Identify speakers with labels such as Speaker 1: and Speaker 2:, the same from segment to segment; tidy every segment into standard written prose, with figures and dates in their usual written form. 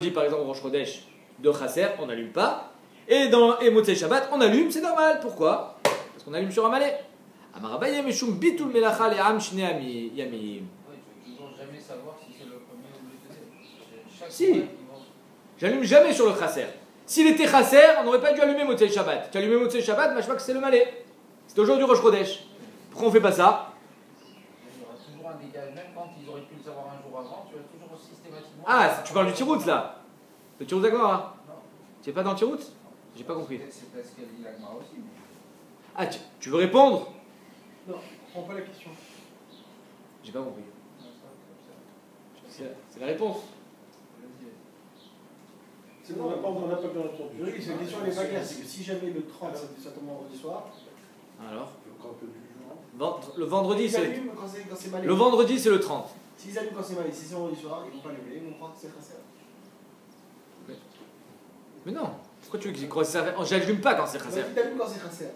Speaker 1: dit par exemple Rosh Chodesh de Chasser, on n'allume pas. Et dans Motzei Shabbat, on allume, c'est normal. Pourquoi? Parce qu'on allume sur un malais. Amarabaye Meshum Bitul Melacha Le'am Shnei Yamim.
Speaker 2: Oui, tu ne peux toujours jamais savoir si c'est le premier ou le deuxième.
Speaker 1: Si, j'allume jamais sur le Chasser. S'il était Chasser, on n'aurait pas dû allumer Motzei Shabbat. Tu allumes Motzei Shabbat, mais je crois que c'est le malais. C'est aujourd'hui Rosh Chodesh. Pourquoi on fait pas ça?
Speaker 2: Il y aura toujours un dégât, même quand ils auraient pu le savoir un jour avant, tu vas toujours systématiquement.
Speaker 1: Ah, tu parles du Tirout là? Le Tirout d'Agmara?
Speaker 2: Non.
Speaker 1: Tu n'es pas dans le Tirout? J'ai pas compris.
Speaker 2: C'est parce qu'elle dit l'Agmara aussi.
Speaker 1: Ah, tu veux répondre?
Speaker 3: Non, je prends pas la question.
Speaker 1: J'ai pas compris.
Speaker 2: Non, ça,
Speaker 1: C'est la réponse.
Speaker 3: C'est bon, on n'a pas bien entendu. Oui, cette question n'est pas claire. C'est que si jamais le 30, ça tombe vendredi soir,
Speaker 1: Alors
Speaker 3: le
Speaker 1: le vendredi, c'est
Speaker 3: quand c'est malais.
Speaker 1: le vendredi, c'est le 30.
Speaker 3: S'ils allument quand c'est malais, si c'est vendredi soir, ils vont pas allumer, ils vont croire que c'est Chasser.
Speaker 1: Mais non. Pourquoi tu veux qu'ils croient que c'est ça? J'allume pas quand c'est Chasser.
Speaker 3: T'allumes quand c'est Chasser.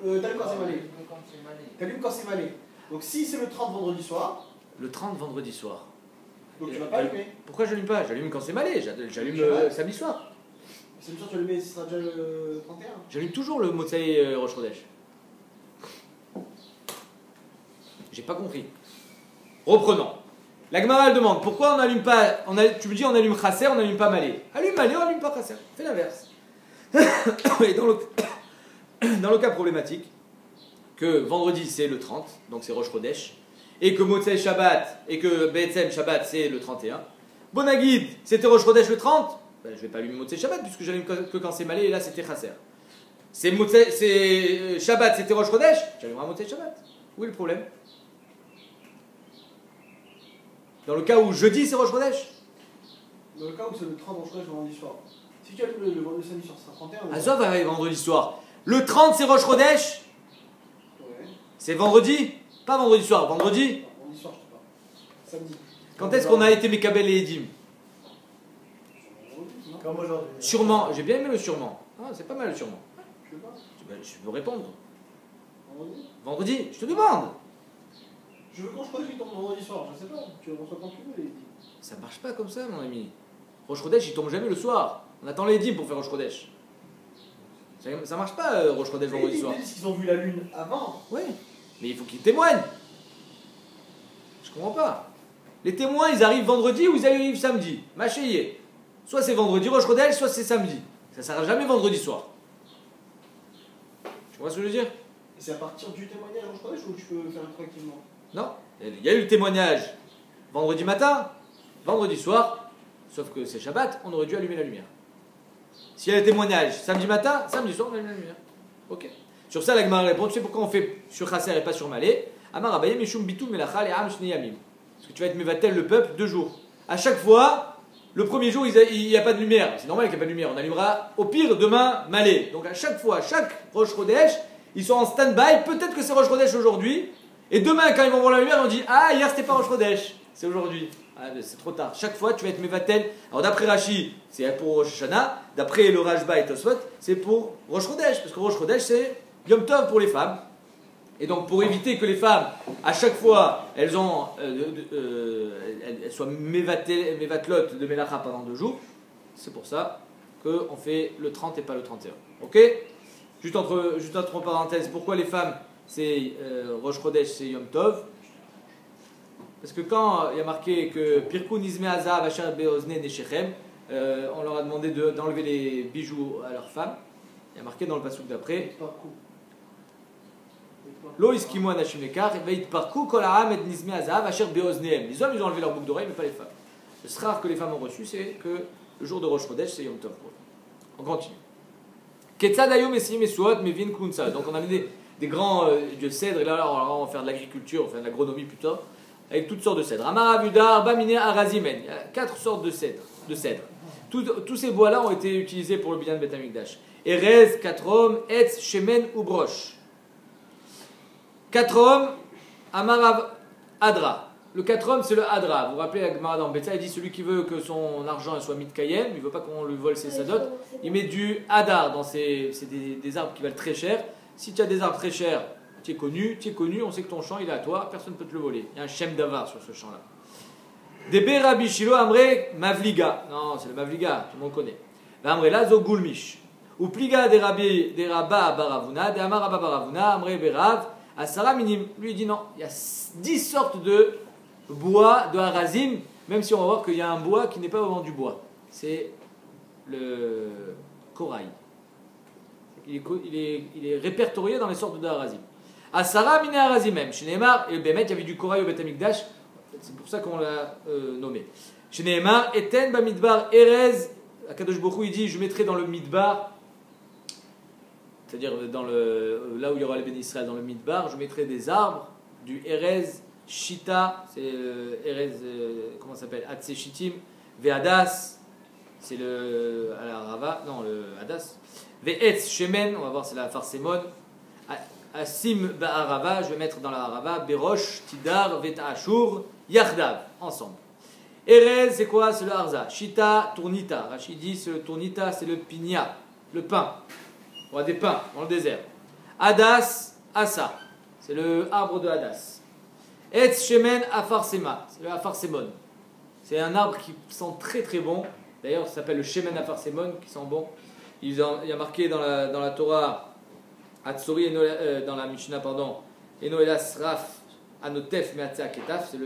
Speaker 3: T'allumes quand c'est malais.
Speaker 2: quand c'est malais.
Speaker 3: T'allumes quand c'est malais. Donc si c'est le 30 vendredi soir,
Speaker 1: Le 30 vendredi soir.
Speaker 3: donc tu vas pas allumer.
Speaker 1: Pourquoi j'allume pas? J'allume quand c'est malais. J'allume samedi soir.
Speaker 3: C'est le soir tu vas allumer, ce sera déjà le 31.
Speaker 1: J'allume toujours le Motzei Rosh Chodesh. J'ai pas compris. Reprenons. La Gemara elle demande pourquoi on n'allume pas. Tu me dis on allume Chasser, on n'allume pas malais. Allume malais, on n'allume pas Chasser. Fais l'inverse. Et dans le cas problématique, que vendredi c'est le 30, donc c'est Rosh Chodesh, et que Motzei Shabbat, et que Be'etzem Shabbat c'est le 31. Bonagid, c'était Rosh Chodesh le 30, ben, je vais pas allumer Motzei Shabbat puisque j'allume que quand c'est malais, et là c'était Chasser. C'est Shabbat, c'était Rosh Chodesh, j'allumerai Motzei Shabbat. Où est le problème? Dans le cas où jeudi c'est Rosh Chodesh?
Speaker 3: Dans le cas où c'est le 30 vendredi vendredi soir. Si tu allumes le samedi soir, ce sera 31.
Speaker 1: Azov va arriver vendredi soir. Le 30 c'est Rosh Chodesh?
Speaker 3: Ouais.
Speaker 1: C'est vendredi? Pas vendredi soir, vendredi?
Speaker 3: Vendredi soir, je sais pas. Samedi.
Speaker 1: Quand est-ce qu'on a été Mekabel et Edim?
Speaker 3: Comme aujourd'hui.
Speaker 1: Sûrement, j'ai bien aimé le sûrement. Ah, c'est pas mal le sûrement.
Speaker 3: Je sais pas.
Speaker 1: Je peux répondre.
Speaker 3: Vendredi.
Speaker 1: Vendredi, je te demande.
Speaker 3: Je veux qu'on se connaisse, il tombe vendredi soir, je sais pas. Tu le reçois quand tu veux, les
Speaker 1: Ça marche pas comme ça, mon ami. Rosh Chodesh, il tombe jamais le soir. On attend les dîmes pour faire Rosh Chodesh. Ça marche pas, Rosh Chodesh vendredi soir.
Speaker 3: Ils disent qu'ils ont vu la lune avant.
Speaker 1: Oui, mais il faut qu'ils témoignent. Je comprends pas. Les témoins, ils arrivent vendredi ou ils arrivent samedi. Machéier. Soit c'est vendredi Rosh Chodesh, soit c'est samedi. Ça sera jamais vendredi soir. Tu vois ce que je veux dire?
Speaker 3: Et c'est à partir du témoignage en Chodesh ou tu peux faire tranquillement?
Speaker 1: Non. Il y a eu le témoignage vendredi matin, vendredi soir, sauf que c'est Shabbat, on aurait dû allumer la lumière. S'il y a le témoignage samedi matin, samedi soir, on allume la lumière. Ok. Sur ça, la Gemara répond, tu sais pourquoi on fait sur Chasser et pas sur Malé? Amar Abaye Meshum Bitul Melacha Le'am Shnei Yamim. Parce que tu vas être Mevatel le peuple 2 jours. À chaque fois, le premier jour, il n'y a pas de lumière. C'est normal qu'il n'y ait pas de lumière. On allumera au pire demain Malé. Donc à chaque fois, chaque Rosh Chodesh, ils sont en stand-by. Peut-être que c'est Rosh Chodesh aujourd'hui. Et demain, quand ils vont voir la lumière, on dit ah, hier c'était pas Rosh Chodesh, c'est aujourd'hui. Ah, c'est trop tard. Chaque fois, tu vas être Mevatel. Alors d'après Rashi, c'est pour Rosh Hashanah. D'après le Rashba et Tosfot, c'est pour Rosh Chodesh. Parce que Rosh Chodesh, c'est Yom Tov pour les femmes. Et donc pour éviter que les femmes, à chaque fois, elles soient Mevatlot de Melacha pendant 2 jours, c'est pour ça qu'on fait le 30 et pas le 31. Ok? Juste entre parenthèses, pourquoi les femmes c'est Rosh Chodesh, c'est Yom Tov? Parce que quand il y a marqué que Pirkun Izme Azav Asher Beozne Neshechem, on leur a demandé d'enlever les bijoux à leurs femmes. Il y a marqué dans le passouk d'après Lo iskimu anashim lekar veitparku kol ha'am et nizme azav asher beoznehem. Les hommes ils ont enlevé leur boucle d'oreille mais pas les femmes. Le srar que les femmes ont reçu c'est que le jour de Rosh Chodesh c'est Yom Tov. On continue. Ketzad hayom esim esuot mevin kunsa. Donc on a mis des grands de cèdres et là on va faire de l'agriculture, on va faire de l'agronomie plutôt avec toutes sortes de cèdres. Amar avudar bamine arazimen. Il y a 4 sortes de cèdres. Tous ces bois là ont été utilisés pour le bilan de Beth Amikdash. Erez, katrom, etz, shemen ou broche. 4 hommes, Amarav Adra. Le 4 hommes, c'est le Adra. Vous vous rappelez, la Gemara dans Betsa, il dit celui qui veut que son argent soit mitkayem, il ne veut pas qu'on lui vole ses sadot, il met du Hadar c'est des arbres qui valent très cher. Si tu as des arbres très chers, tu es connu, on sait que ton champ il est à toi, personne ne peut te le voler. Il y a un Shem Davar sur ce champ-là. Debe Rabbi Shilo Amre Mavliga. Non, c'est le Mavliga, tout le monde connaît. Amre Lazo Gulmish. Ou Pliga de Rabbi de Rabba Baravuna, de Amar Rabba Baravuna, Amre Berav, Asara Minim. Lui il dit non, il y a 10 sortes de bois de Harazim, même si on va voir qu'il y a un bois qui n'est pas vraiment du bois. C'est le corail. Il est répertorié dans les sortes de Harazim. Asara Mine Harazim même. Chez Neymar, et Bémet, il y avait du corail au Beth Amikdash, c'est pour ça qu'on l'a nommé. Chez Neymar, Eten Bamidbar Erez, Akadosh Bokhu il dit je mettrai dans le Midbar, c'est-à-dire là où il y aura les bénis Israël, dans le Midbar, je mettrai des arbres, du Erez, Shita, c'est Erez, comment ça s'appelle, Atse Shitim, Ve'adas, c'est le Rava, non le Hadas, Ve'etz Shemen, on va voir c'est la Farsemon, Asim Ba'arava, je vais mettre dans la Arava, Berosh, Tidar, Veta'ashur, Yachdav, ensemble. Erez, c'est quoi? C'est le Harza. Shita, Tournita. Rachid dit, c'est le Tournita, c'est le Pigna, le pain. On a des pins dans le désert. Hadas, Asa, c'est le arbre de Hadas. Etz Shemen, Afarsema, c'est le Afarsemon. C'est un arbre qui sent très très bon. D'ailleurs, ça s'appelle le Shemen Afarsemon, qui sent bon. Il y a marqué dans la Torah, Hatzori, dans la Mishnah, pardon, Enoelas Raf, Anotef, Meatzah, Ketaf, c'est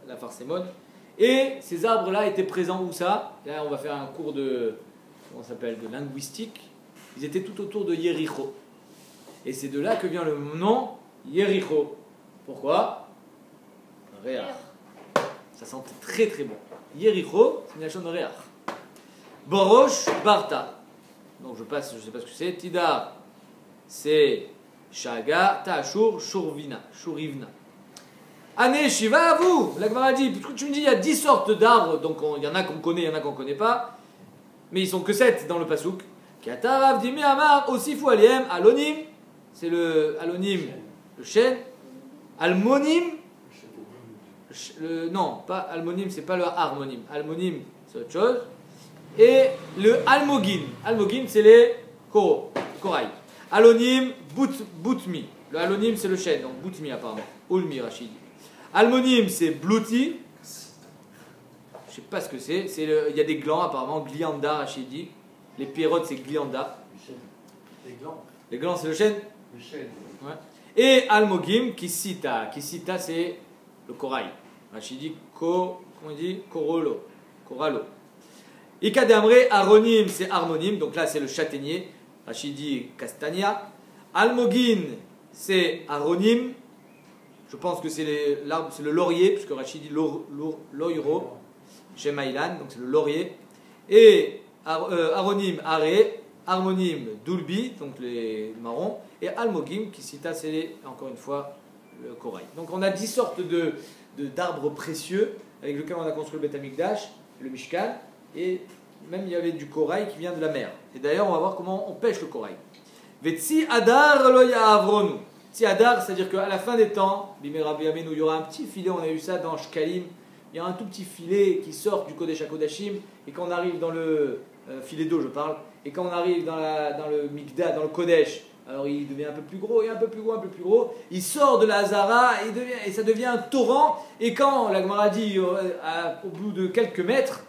Speaker 1: l'Afarsemon. Et ces arbres-là étaient présents où ça? Là, on va faire un cours de linguistique. Ils étaient tout autour de Yericho. Et c'est de là que vient le nom Yericho. Pourquoi? Réach. Ça sentait très très bon. Yericho, c'est une nation de Réach. Borosh, Barta. Donc je sais pas ce que c'est. Tidar, c'est Shaga, Ta'ashur, Shurivna. Ané, Shiva, à vous. La Gemara dit, puisque tu me dis il y a 10 sortes d'arbres, donc il y en a qu'on connaît, il y en a qu'on ne connaît pas, mais ils sont que 7 dans le Pasouk. Katarav, Dimi, Amar, aussi Foualiem, Alonim, c'est le Alonim, le chêne. Almonim, non, pas Almonim, c'est pas le harmonim. Almonim, c'est autre chose. Et le Almogin. Almogin, c'est les corail. Alonim, Boutmi. Le Alonim, c'est le chêne, donc Boutmi apparemment. Ulmi, Rachid. Almonim, c'est Blouti. Je sais pas ce que c'est. Il y a des glands apparemment. Glianda, Rachid dit. Les pierrottes, c'est Glianda. Les glands, c'est le chêne.
Speaker 3: Le chêne.
Speaker 1: Ouais. Et Almogim, Kisita. Kisita, c'est le corail. Rachid dit comment il dit Corallo. Ikadamre, Aronim, c'est Harmonim. Donc là, c'est le châtaignier. Rachid dit Castagna. Almogin, c'est Aronim. Je pense que c'est l'arbre, c'est le laurier, puisque Rachid dit loiro, chez Maïlan, donc c'est le laurier. Et Aronim, Aré, Harmonim, Doulbi, donc les marrons, et Almogim, qui cita, c'est encore une fois le corail. Donc on a 10 sortes d'arbres précieux avec lesquels on a construit le Beth Amikdash, le Mishkan, et même il y avait du corail qui vient de la mer. Et d'ailleurs, on va voir comment on pêche le corail. Vetsi Adar lo ya'avronu. Si Adar, c'est-à-dire qu'à la fin des temps, il y aura un petit filet, on a eu ça dans Shkalim, il y a un tout petit filet qui sort du Kodesh HaKodashim, et quand on arrive dans le filet d'eau, je parle, et quand on arrive dans le Mikda, dans le Kodesh, alors il devient un peu plus gros, et un peu plus gros, il sort de la Hazara, et ça devient un torrent, et quand la Gemara dit, au bout de quelques mètres,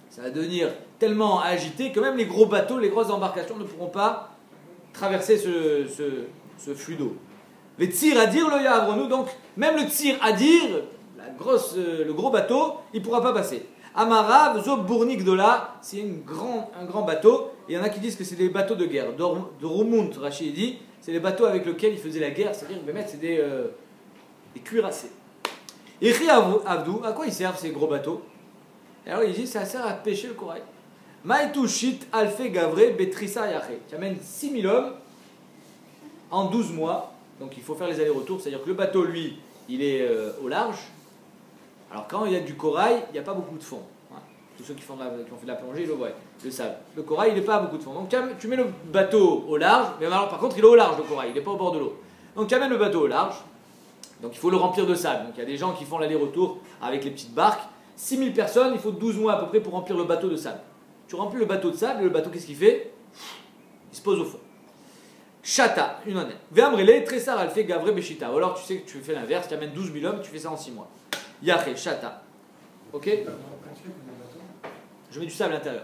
Speaker 1: ça va devenir tellement agité que même les gros bateaux, les grosses embarcations ne pourront pas traverser ce flux d'eau. Les tzir à dire le ya'avronu, donc même le tzir à dire, le gros bateau, il ne pourra pas passer. Amarav, Zob Bournik Dola, c'est un grand bateau, et il y en a qui disent que c'est des bateaux de guerre. De Roumunt, Rachid dit, c'est les bateaux avec lesquels ils faisaient la guerre, c'est-à-dire c'est des cuirassés. Et Avdou, à quoi ils servent ces gros bateaux? Alors il dit, ça sert à pêcher le corail. Maïtou Shit, Alfe Gavre, Betrissa Yaché. Tu amènes 6000 hommes en 12 mois. Donc il faut faire les allers-retours. C'est-à-dire que le bateau, lui, il est au large. Alors quand il y a du corail, il n'y a pas beaucoup de fond. Tous ceux qui ont fait de la plongée, ils le voient, le savent. Le corail, il n'est pas à beaucoup de fond. Donc tu mets le bateau au large. Mais alors par contre, il est au large, le corail. Il n'est pas au bord de l'eau. Donc tu amènes le bateau au large. Donc il faut le remplir de sable. Donc il y a des gens qui font l'aller-retour avec les petites barques. 6000 personnes, il faut 12 mois à peu près pour remplir le bateau de sable. Tu remplis le bateau de sable, et le bateau, qu'est-ce qu'il fait? Il se pose au fond. Chata, une honnête. Ve'amrele, Tressar alfe gavre beshita. Ou alors tu sais que tu fais l'inverse, tu amènes 12 000 hommes, tu fais ça en 6 mois. Yaché, chata. Ok? Je mets du sable à l'intérieur.